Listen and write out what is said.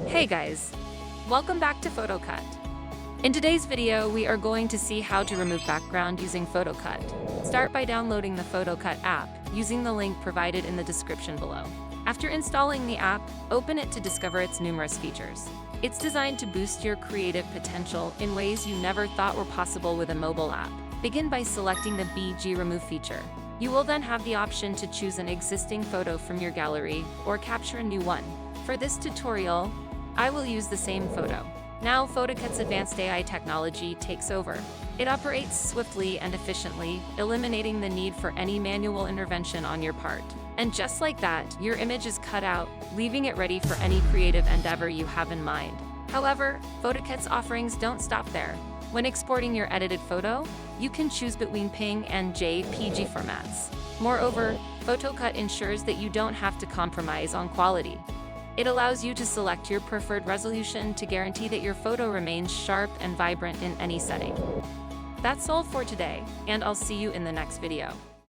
Hey guys, welcome back to photoCut. In today's video, we are going to see how to remove background using photoCut. Start by downloading the photoCut app using the link provided in the description below. After installing the app, open it to discover its numerous features. It's designed to boost your creative potential in ways you never thought were possible with a mobile app. Begin by selecting the BG Remove feature. You will then have the option to choose an existing photo from your gallery or capture a new one. For this tutorial, I will use the same photo. Now photoCut's advanced AI technology takes over. It operates swiftly and efficiently, eliminating the need for any manual intervention on your part. And just like that, your image is cut out, leaving it ready for any creative endeavor you have in mind. However, photoCut's offerings don't stop there. When exporting your edited photo, you can choose between PNG and JPG formats. Moreover, photoCut ensures that you don't have to compromise on quality. It allows you to select your preferred resolution to guarantee that your photo remains sharp and vibrant in any setting. That's all for today, and I'll see you in the next video.